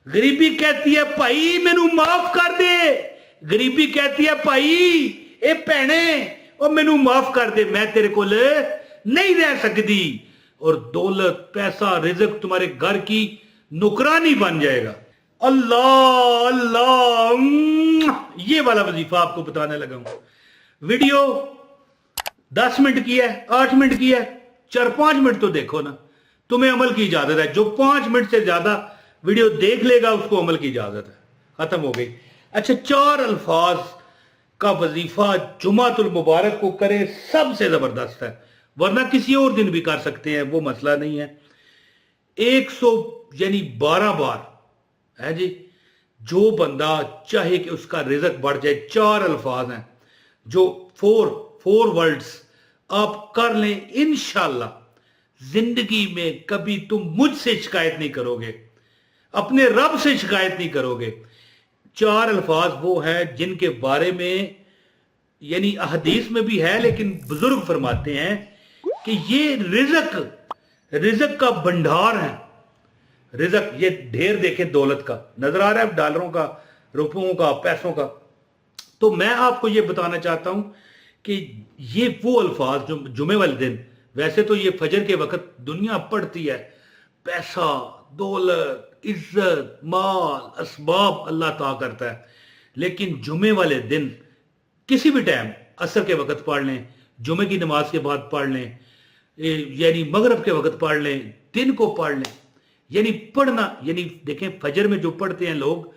गरीबी कहती है भाई मैनू माफ कर दे, गरीबी कहती है भाई ए भैने और मैनू माफ कर दे, मैं तेरे को नहीं रह सकती। और दौलत पैसा रिज़्क तुम्हारे घर की नौकरानी बन जाएगा। अल्लाह अल्लाह, ये वाला वजीफा आपको बताने लगा हूं। वीडियो 10 मिनट की है, 8 मिनट की है, 4-5 मिनट तो देखो ना, तुम्हें अमल की इजाजत है। जो 5 मिनट से ज्यादा वीडियो देख लेगा उसको अमल की इजाजत है। खत्म हो गई। अच्छा, 4 अल्फाज का वजीफा जुमातुल मुबारक को करे, सबसे जबरदस्त है, वरना किसी और दिन भी कर सकते हैं, वो मसला नहीं है। 100 यानी 12 बार है जी। जो बंदा चाहे कि उसका रिज़्क बढ़ जाए, 4 अल्फाज हैं जो 4 वर्ड्स आप कर लें, इंशाल्लाह जिंदगी में कभी तुम मुझसे शिकायत नहीं करोगे, अपने रब से शिकायत नहीं करोगे। 4 अल्फाज वो हैं जिनके बारे में यानी अहदीस में भी है, लेकिन बुजुर्ग फरमाते हैं कि ये रिज़्क का भंडार है। रिज़्क ये ढेर देखें, दौलत का नजर आ रहा है, डॉलरों का, रुपयों का, पैसों का। तो मैं आपको ये बताना चाहता हूं कि ये वो अल्फाज जो जुमे वाले दिन, वैसे तो ये फजर के वक्त दुनिया पढ़ती है, पैसा दौलत इज्जत माल असबाब अल्लाह ता करता है, लेकिन जुमे वाले दिन किसी भी टाइम असर के वक्त पढ़ लें, जुमे की नमाज के बाद पढ़ लें, यानी मगरब के वक्त पढ़ लें, दिन को पढ़ लें। यानी पढ़ना, यानी देखें फजर में जो पढ़ते हैं लोग,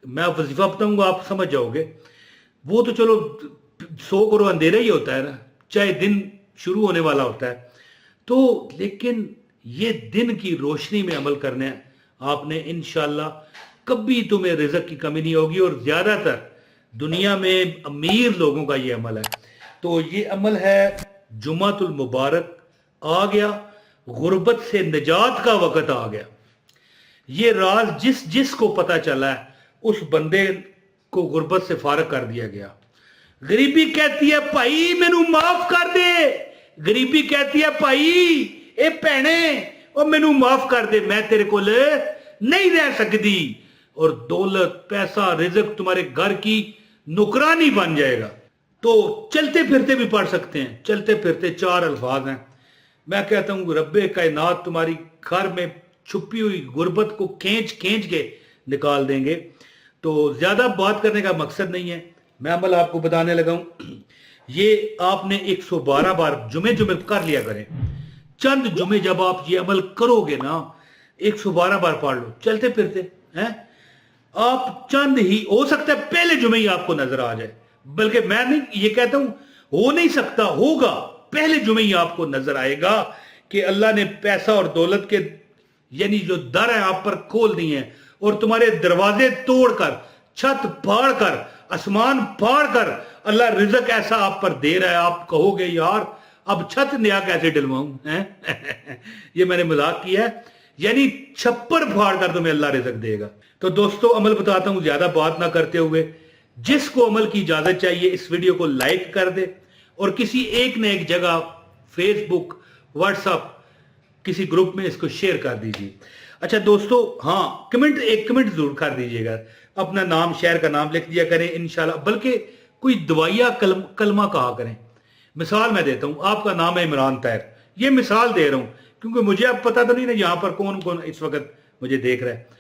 मैं वजीफा बताऊंगा आप समझ जाओगे, वो तो चलो 100 करोड़ अंधेरा ही होता है ना, चाहे दिन शुरू होने वाला होता है तो, लेकिन ये दिन की रोशनी में अमल करने हैं आपने, इंशाल्लाह कभी तुम्हें रिज़्क की कमी नहीं होगी। और ज्यादातर दुनिया में अमीर लोगों का ये अमल है। तो ये अमल है जुमातुल मुबारक आ गया, गुर्बत से निजात का वक्त आ गया। ये राज जिस को पता चला है उस बंदे को गुर्बत से फारग कर दिया गया। गरीबी कहती है भाई मैनू माफ कर दे, गरीबी कहती है भाई ए भैने और मैनू माफ कर दे, मैं तेरे को नहीं रह सकती। और दौलत पैसा रिज़्क तुम्हारे घर की नौकरानी बन जाएगा। तो चलते फिरते भी पढ़ सकते हैं, चलते फिरते 4 अल्फाज हैं। मैं कहता हूं रब्बे कायनात तुम्हारी घर में छुपी हुई गुर्बत को खींच के निकाल देंगे। तो ज्यादा बात करने का मकसद नहीं है, मैं अमल आपको बताने लगा हूं। ये आपने 112 बार जुमे कर लिया करें। चंद जुमे जब आप ये अमल करोगे ना, 112 बार पढ़ लो चलते फिरते हैं आप। चंद ही हो सकता है पहले जुमे ही आपको नजर आ जाए, बल्कि मैं नहीं ये कहता हूं हो नहीं सकता, होगा, पहले जुमे ही आपको नजर आएगा कि अल्लाह ने पैसा और दौलत के यानी जो दर है आप पर खोल दिए हैं, और तुम्हारे दरवाजे तोड़कर, छत फाड़ कर, आसमान फाड़ कर अल्लाह रिज़्क ऐसा आप पर दे रहा है, आप कहोगे यार अब छत नया कैसे डलवाऊं हैं। ये मैंने मजाक किया है, यानी छप्पर फाड़ कर तुम्हें अल्लाह रिज़्क देगा। तो दोस्तों अमल बताता हूं ज्यादा बात ना करते हुए। जिसको अमल की इजाजत चाहिए इस वीडियो को लाइक कर दे और किसी एक न एक जगह फेसबुक व्हाट्सएप किसी ग्रुप में इसको शेयर कर दीजिए। अच्छा दोस्तों, हाँ कमेंट, एक कमेंट जरूर कर दीजिएगा, अपना नाम शहर का नाम लिख दिया करें इंशाल्लाह, बल्कि कोई दवाइया कलमा कहा करें। मिसाल मैं देता हूं, आपका नाम है इमरान तैर, ये मिसाल दे रहा हूं क्योंकि मुझे अब पता तो नहीं ना यहां पर कौन कौन इस वक्त मुझे देख रहा है।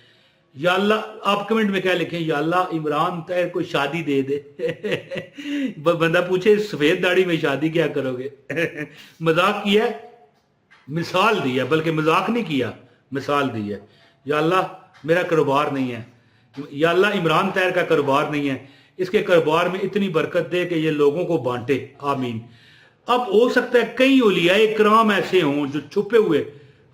या अल्लाह आप कमेंट में क्या लिखें, या अल्लाह इमरान तैर को शादी दे दे। बंदा पूछे सफेद दाढ़ी में शादी क्या करोगे। मजाक किया, मिसाल दी है, बल्कि मजाक नहीं किया, मिसाल दी है। या अल्लाह मेरा कारोबार नहीं है, या अल्लाह इमरान तैर का कारोबार नहीं है, इसके कारोबार में इतनी बरकत दे कि ये लोगों को बांटे, आमीन। अब हो सकता है कई औलियाए किराम ऐसे हों जो छुपे हुए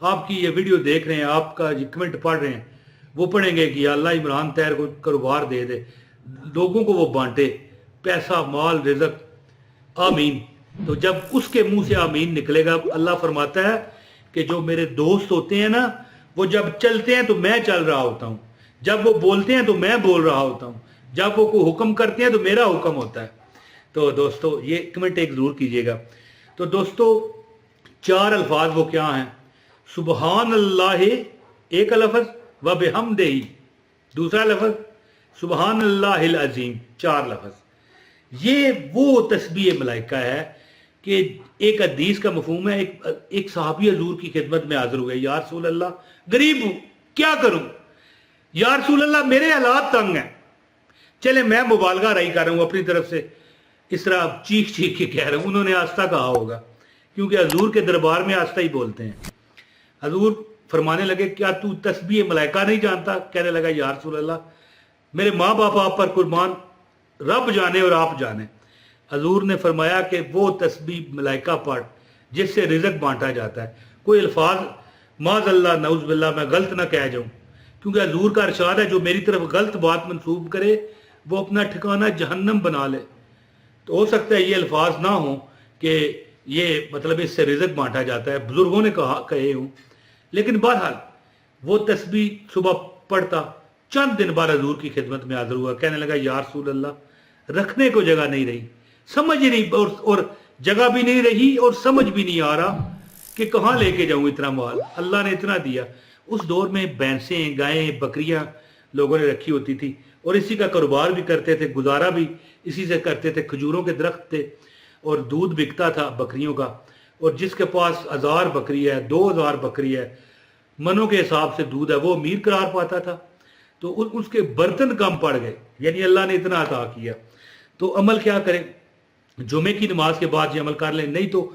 आपकी ये वीडियो देख रहे हैं, आपका ये कमेंट पढ़ रहे हैं, वो पढ़ेंगे कि अल्लाह इमरान तैर को कारोबार दे दे, लोगों को वो बांटे, पैसा माल रिज़्क, आमीन। तो जब उसके मुंह से आमीन निकलेगा, अल्लाह फरमाता है कि जो मेरे दोस्त होते हैं ना, वो जब चलते हैं तो मैं चल रहा होता हूं, जब वो बोलते हैं तो मैं बोल रहा होता हूं, जब वो कोई हुक्म करते हैं तो मेरा हुक्म होता है। तो दोस्तों ये कमेंट एक जरूर कीजिएगा। तो दोस्तों 4 अल्फाज वो क्या हैं, सुबहान अल्लाह एक लफ्ज व बिहम्दिही دوسرا لفظ سبحان اللہ العظیم، 4 لفظ۔ یہ وہ تسبیح ملائکہ ہے کہ ایک حدیث کا مفہوم ہے، ایک صحابی حضور کی خدمت میں حاضر ہوئے، یا رسول اللہ غریب ہوں کیا کروں، یا رسول اللہ میرے حالات تنگ ہیں۔ چلے میں مبالغہ رہی کر رہا ہوں اپنی طرف سے، اس طرح چیخ کے کہہ رہا ہوں، انہوں نے آہستہ کہا ہوگا کیونکہ حضور کے دربار میں آہستہ ہی بولتے ہیں۔ حضور فرمانے لگے کیا تو تسبیح ملائکہ نہیں جانتا؟ کہنے لگا یا رسول اللہ میرے ماں باپ آپ پر قربان، رب جانے اور آپ جانے۔ حضور نے فرمایا کہ وہ تسبیح ملائکہ پڑھ جس سے رزق بانٹا جاتا ہے۔ کوئی الفاظ معاذ اللہ نعوذ باللہ میں غلط نہ کہہ جاؤں، کیونکہ حضور کا ارشاد ہے جو میری طرف غلط بات منسوب کرے وہ اپنا ٹھکانہ جہنم بنا لے۔ تو ہو سکتا ہے یہ الفاظ نہ ہوں کہ یہ مطلب اس سے رزق بانٹا جاتا ہے، بزرگوں نے کہے ہوں، لیکن بہرحال وہ تسبیح صبح پڑھتا، چند دن بعد حضور کی خدمت میں حاضر ہوا، کہنے لگا یا رسول اللہ رکھنے کو جگہ نہیں رہی، سمجھ ہی نہیں، اور جگہ بھی نہیں رہی اور سمجھ بھی نہیں آ رہا کہ کہاں لے کے جاؤں اتنا مال، اللہ نے اتنا دیا۔ اس دور میں بھینسیں، گائیں، بکریاں لوگوں نے رکھی ہوتی تھی اور اسی کا کاروبار بھی کرتے تھے، گزارا بھی اسی سے کرتے تھے، کھجوروں کے درخت تھے اور دودھ بکتا تھا بکریوں کا، اور جس کے پاس 1000 بکری ہے، 2000 بکری ہے، منوں کے حساب سے دودھ ہے، وہ امیر قرار پاتا تھا۔ تو اس کے برتن کم پڑ گئے، یعنی اللہ نے اتنا عطا کیا۔ تو عمل کیا کریں؟ جمعے کی نماز کے بعد یہ عمل کر لیں، نہیں تو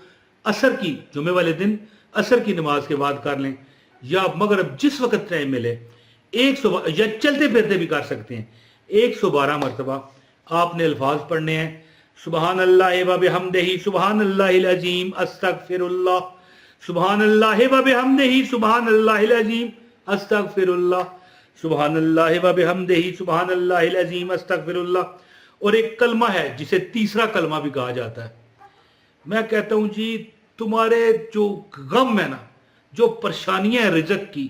عصر کی، جمعے والے دن عصر کی نماز کے بعد کر لیں، یا مغرب جس وقت ٹائم ملے، یا چلتے پھرتے بھی کر سکتے ہیں۔ 112 مرتبہ آپ نے الفاظ پڑھنے ہیں، سبحان اللہ و بحمدہ سبحان اللہ العظیم استغفر اللہ، سبحان اللہ و بحمدہ سبحان اللہ العظیم استغفر اللہ، سبحان اللہ و بحمدہ سبحان اللہ العظیم استغفر اللہ۔ اور ایک کلمہ ہے جسے تیسرا کلمہ بھی کہا جاتا ہے۔ میں کہتا ہوں جی تمہارے جو غم ہے نا، جو پریشانیاں ہیں رزق کی،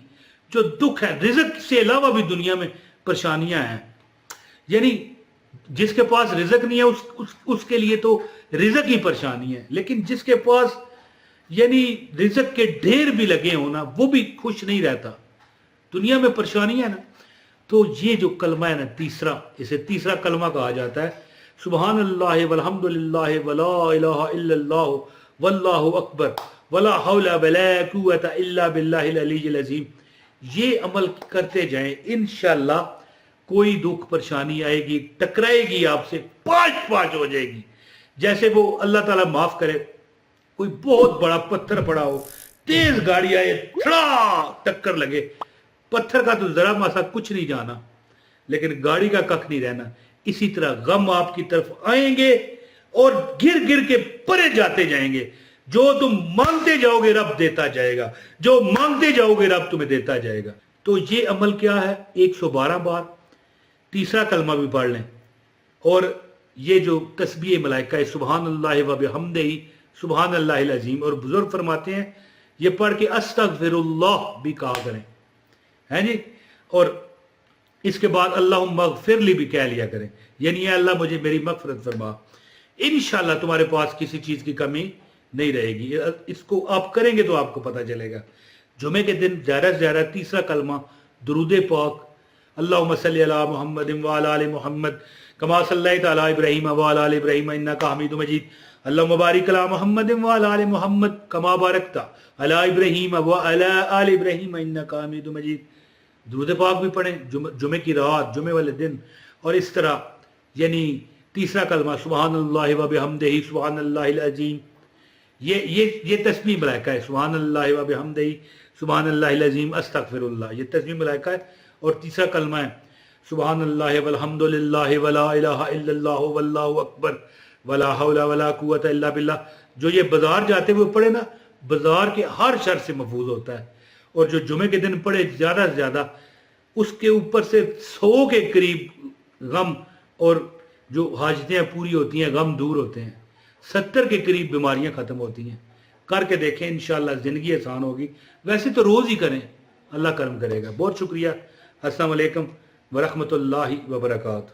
جو دکھ ہے، رزق سے علاوہ بھی دنیا میں پریشانیاں ہیں، یعنی جس کے پاس رزق نہیں ہے اس کے لیے تو رزق ہی پریشانی ہے، لیکن جس کے پاس یعنی رزق کے ڈھیر بھی لگے ہونا وہ بھی خوش نہیں رہتا، دنیا میں پریشانی ہے نا۔ تو یہ جو کلمہ ہے نا تیسرا، اسے تیسرا کلمہ کہا جاتا ہے، سبحان اللہ والحمد للہ ولا الہ الا اللہ واللہ اکبر ولا حول ولا قوت الا باللہ العلی العظیم۔ یہ عمل کرتے جائیں، انشاءاللہ کوئی دکھ پریشانی آئے گی، ٹکرائے گی آپ سے، پاش ہو جائے گی۔ جیسے وہ اللہ تعالیٰ معاف کرے، کوئی بہت بڑا پتھر پڑا ہو، تیز گاڑی آئے، تھڑا ٹکر لگے، پتھر کا تو ذرا ماسا کچھ نہیں جانا، لیکن گاڑی کا ککھ نہیں رہنا۔ اسی طرح غم آپ کی طرف آئیں گے اور گر کے پرے جاتے جائیں گے۔ جو تم مانگتے جاؤ گے رب دیتا جائے گا، جو مانگتے جاؤ گے رب تمہیں دیتا جائے گا۔ تو یہ عمل کیا ہے؟ 112 بار تیسرا کلمہ بھی پڑھ لیں، اور یہ جو تسبیح ملائکہ ہے سبحان اللہ و بحمدہ سبحان اللہ العظیم، اور بزرگ فرماتے ہیں یہ پڑھ کے استغفر اللہ بھی کہا کریں، ہیں جی، اور اس کے بعد اللہم اغفر لی بھی کہہ لیا کریں، یعنی اے اللہ مجھے میری مغفرت فرما۔ انشاءاللہ تمہارے پاس کسی چیز کی کمی نہیں رہے گی۔ اس کو آپ کریں گے تو آپ کو پتہ چلے گا۔ جمعے کے دن زیادہ سے زیادہ تیسرا کلمہ درود پاک، اللہم صلی علی محمد وعلی آل محمد کما صلیت علی ابراہیم وعلی آل ابراہیم انک حمید مجید، اللہم بارک علی محمد وعلی آل محمد کما بارکت علی ابراہیم وعلی آل ابراہیم انک حمید مجید۔ درود پاک بھی پڑھیں جمعے کی رات، جمعے والے دن، اور اس طرح یعنی تیسرا کلمہ سبحان اللہ و بحمدہ سبحان اللہ العظیم، یہ تسبیح ملائکہ ہے، سبحان اللہ و بحمدہ سبحان اللہ العظیم استغفر اللہ، یہ تسبیح ملائکہ ہے۔ اور تیسرا کلمہ ہے سبحان اللہ والحمد للہ ولا الہ الا اللہ واللہ اکبر ولا حول ولا قوت الا باللہ۔ جو یہ بازار جاتے ہوئے پڑھے نا، بازار کے ہر شر سے محفوظ ہوتا ہے، اور جو جمعے کے دن پڑھے زیادہ سے زیادہ، اس کے اوپر سے 100 کے قریب غم اور جو حاجتیں پوری ہوتی ہیں، غم دور ہوتے ہیں، 70 کے قریب بیماریاں ختم ہوتی ہیں۔ کر کے دیکھیں، انشاءاللہ زندگی آسان ہوگی۔ ویسے تو روز ہی کریں، اللہ کرم کرے گا۔ بہت شکریہ۔ السلام علیکم ورحمۃ اللہ وبرکاتہ۔